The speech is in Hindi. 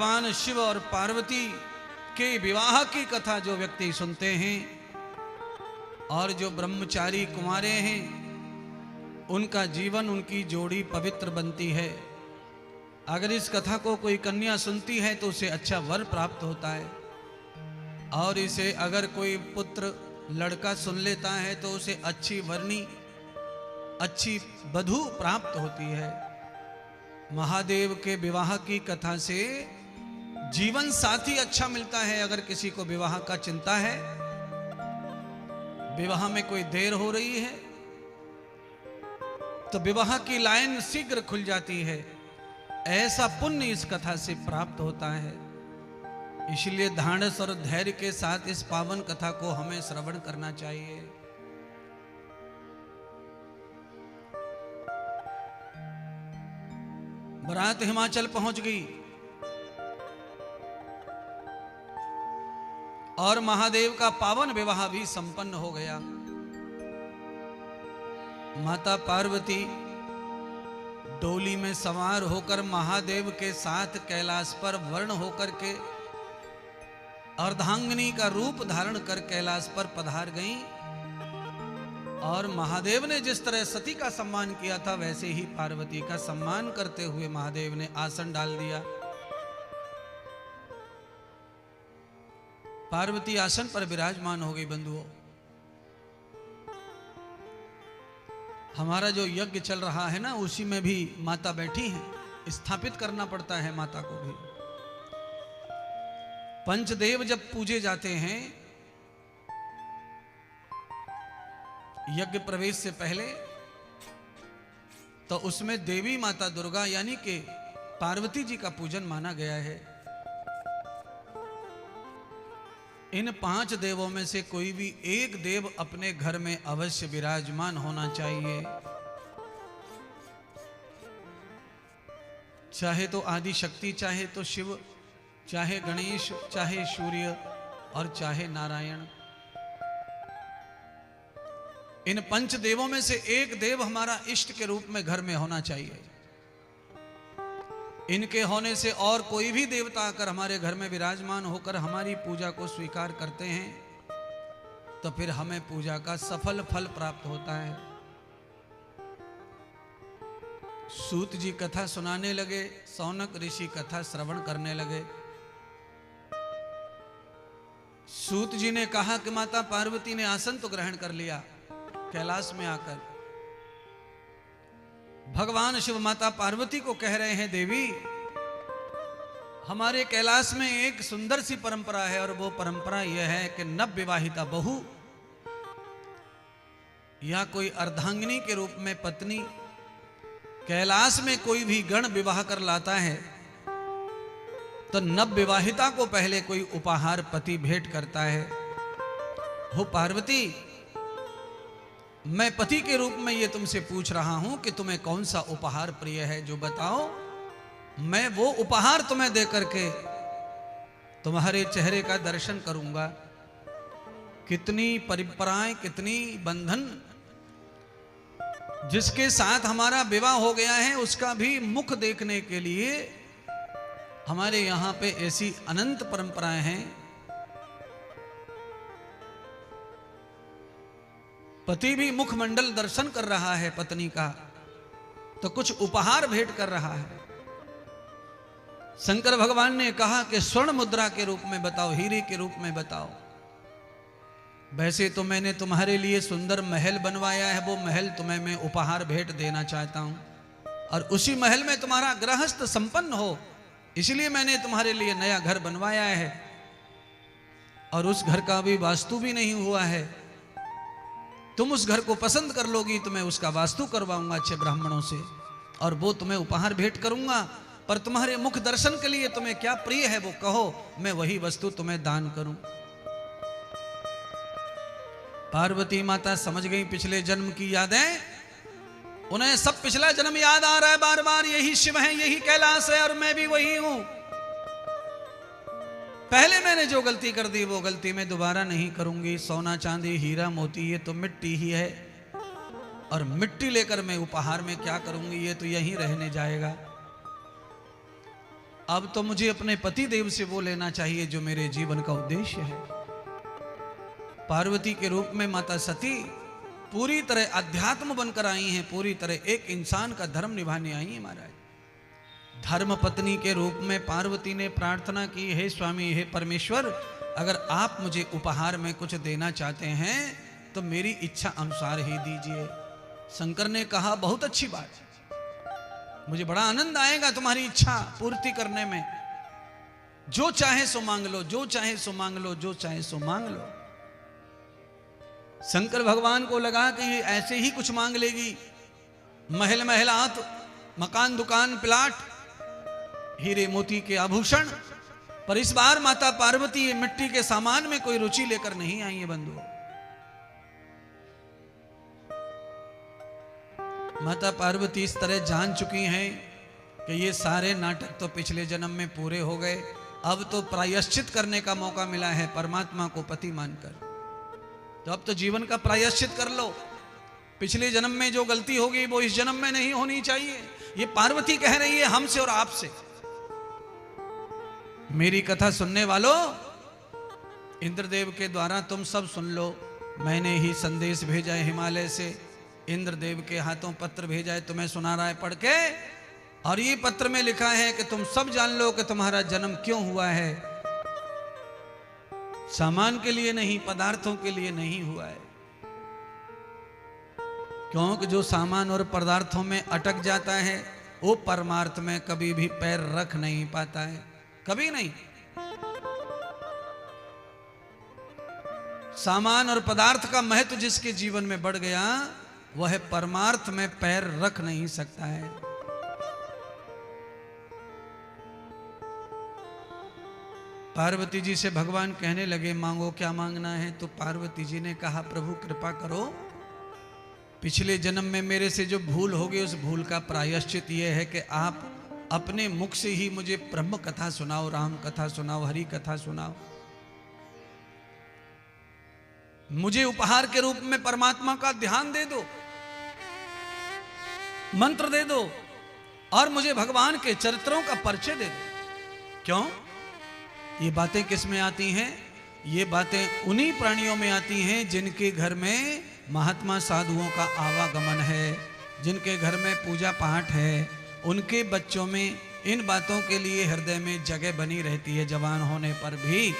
भगवान शिव और पार्वती के विवाह की कथा जो व्यक्ति सुनते हैं और जो ब्रह्मचारी कुंवारे हैं, उनका जीवन, उनकी जोड़ी पवित्र बनती है। अगर इस कथा को कोई कन्या सुनती है तो उसे अच्छा वर प्राप्त होता है, और इसे अगर कोई पुत्र लड़का सुन लेता है तो उसे अच्छी वरनी, अच्छी वधू प्राप्त होती है। महादेव के विवाह की कथा से जीवन साथी अच्छा मिलता है। अगर किसी को विवाह का चिंता है, विवाह में कोई देर हो रही है, तो विवाह की लाइन शीघ्र खुल जाती है। ऐसा पुण्य इस कथा से प्राप्त होता है। इसलिए धाड़स और धैर्य के साथ इस पावन कथा को हमें श्रवण करना चाहिए। बारात हिमाचल पहुंच गई और महादेव का पावन विवाह भी संपन्न हो गया। माता पार्वती डोली में सवार होकर महादेव के साथ कैलाश पर वर्ण होकर के अर्धांगिनी का रूप धारण कर कैलाश पर पधार गईं। और महादेव ने जिस तरह सती का सम्मान किया था, वैसे ही पार्वती का सम्मान करते हुए महादेव ने आसन डाल दिया। पार्वती आसन पर विराजमान हो गई। बंधुओं, हमारा जो यज्ञ चल रहा है ना, उसी में भी माता बैठी हैं। स्थापित करना पड़ता है माता को भी। पंचदेव जब पूजे जाते हैं यज्ञ प्रवेश से पहले, तो उसमें देवी माता दुर्गा यानी कि पार्वती जी का पूजन माना गया है। इन 5 देवों में से कोई भी एक देव अपने घर में अवश्य विराजमान होना चाहिए। चाहे तो आदि शक्ति, चाहे तो शिव, चाहे गणेश, चाहे सूर्य और चाहे नारायण। इन 5 देवों में से एक देव हमारा इष्ट के रूप में घर में होना चाहिए। इनके होने से और कोई भी देवता आकर हमारे घर में विराजमान होकर हमारी पूजा को स्वीकार करते हैं, तो फिर हमें पूजा का सफल फल प्राप्त होता है। सूत जी कथा सुनाने लगे, सौनक ऋषि कथा श्रवण करने लगे। सूत जी ने कहा कि माता पार्वती ने आसन तो ग्रहण कर लिया कैलाश में आकर। भगवान शिव माता पार्वती को कह रहे हैं, देवी हमारे कैलाश में एक सुंदर सी परंपरा है, और वो परंपरा यह है कि नव विवाहिता बहू या कोई अर्धांगिनी के रूप में पत्नी कैलाश में कोई भी गण विवाह कर लाता है, तो नव विवाहिता को पहले कोई उपहार पति भेंट करता है। हो पार्वती, मैं पति के रूप में ये तुमसे पूछ रहा हूं कि तुम्हें कौन सा उपहार प्रिय है, जो बताओ, मैं वो उपहार तुम्हें दे करके तुम्हारे चेहरे का दर्शन करूंगा। कितनी परंपराएं, कितनी बंधन जिसके साथ हमारा विवाह हो गया है, उसका भी मुख देखने के लिए हमारे यहां पे ऐसी अनंत परंपराएं हैं। पति भी मुखमंडल दर्शन कर रहा है पत्नी का, तो कुछ उपहार भेंट कर रहा है। शंकर भगवान ने कहा कि स्वर्ण मुद्रा के रूप में बताओ, हीरे के रूप में बताओ। वैसे तो मैंने तुम्हारे लिए सुंदर महल बनवाया है, वो महल तुम्हें मैं उपहार भेंट देना चाहता हूं, और उसी महल में तुम्हारा गृहस्थ संपन्न हो, इसलिए मैंने तुम्हारे लिए नया घर बनवाया है। और उस घर का भी वास्तु भी नहीं हुआ है। तुम उस घर को पसंद कर लोगी तो मैं उसका वास्तु करवाऊंगा अच्छे ब्राह्मणों से, और वो तुम्हें उपहार भेंट करूंगा। पर तुम्हारे मुख दर्शन के लिए तुम्हें क्या प्रिय है वो कहो, मैं वही वस्तु तुम्हें दान करूं। पार्वती माता समझ गई पिछले जन्म की यादें, उन्हें सब पिछला जन्म याद आ रहा है बार बार। यही शिव है, यही कैलाश है, और मैं भी वही हूं। पहले मैंने जो गलती कर दी वो गलती मैं दोबारा नहीं करूंगी। सोना चांदी हीरा मोती ये तो मिट्टी ही है, और मिट्टी लेकर मैं उपहार में क्या करूंगी, ये तो यहीं रहने जाएगा। अब तो मुझे अपने पति देव से वो लेना चाहिए जो मेरे जीवन का उद्देश्य है। पार्वती के रूप में माता सती पूरी तरह अध्यात्म बनकर आई हैं, पूरी तरह एक इंसान का धर्म निभाने आई हैं महाराज। धर्म पत्नी के रूप में पार्वती ने प्रार्थना की, हे स्वामी, हे परमेश्वर, अगर आप मुझे उपहार में कुछ देना चाहते हैं तो मेरी इच्छा अनुसार ही दीजिए। शंकर ने कहा, बहुत अच्छी बात, मुझे बड़ा आनंद आएगा तुम्हारी इच्छा पूर्ति करने में। जो चाहे सो मांग लो, जो चाहे सो मांग लो, जो चाहे सो मांग लो। शंकर भगवान को लगा कि ये ऐसे ही कुछ मांग लेगी, महल महलात, मकान दुकान प्लाट, हीरे मोती के आभूषण। पर इस बार माता पार्वती मिट्टी के सामान में कोई रुचि लेकर नहीं आई है बंधु। माता पार्वती इस तरह जान चुकी हैं कि ये सारे नाटक तो पिछले जन्म में पूरे हो गए, अब तो प्रायश्चित करने का मौका मिला है परमात्मा को पति मानकर। तो अब तो जीवन का प्रायश्चित कर लो। पिछले जन्म में जो गलती होगी वो इस जन्म में नहीं होनी चाहिए। ये पार्वती कह रही है हमसे और आपसे। मेरी कथा सुनने वालों, इंद्रदेव के द्वारा तुम सब सुन लो। मैंने ही संदेश भेजा है हिमालय से, इंद्रदेव के हाथों पत्र भेजा है, तुम्हें सुना रहा है पढ़ के। और ये पत्र में लिखा है कि तुम सब जान लो कि तुम्हारा जन्म क्यों हुआ है। सामान के लिए नहीं, पदार्थों के लिए नहीं हुआ है। क्योंकि जो सामान और पदार्थों में अटक जाता है वो परमार्थ में कभी भी पैर रख नहीं पाता है, कभी नहीं। सामान और पदार्थ का महत्व जिसके जीवन में बढ़ गया वह परमार्थ में पैर रख नहीं सकता है। पार्वती जी से भगवान कहने लगे, मांगो क्या मांगना है। तो पार्वती जी ने कहा, प्रभु कृपा करो, पिछले जन्म में मेरे से जो भूल होगी उस भूल का प्रायश्चित यह है कि आप अपने मुख से ही मुझे ब्रह्म कथा सुनाओ, राम कथा सुनाओ, हरि कथा सुनाओ। मुझे उपहार के रूप में परमात्मा का ध्यान दे दो, मंत्र दे दो, और मुझे भगवान के चरित्रों का परिचय दे दो। क्यों? ये बातें किस में आती हैं? ये बातें उन्हीं प्राणियों में आती हैं जिनके घर में महात्मा साधुओं का आवागमन है, जिनके घर में पूजा पाठ है। उनके बच्चों में इन बातों के लिए हृदय में जगह बनी रहती है, जवान होने पर भी।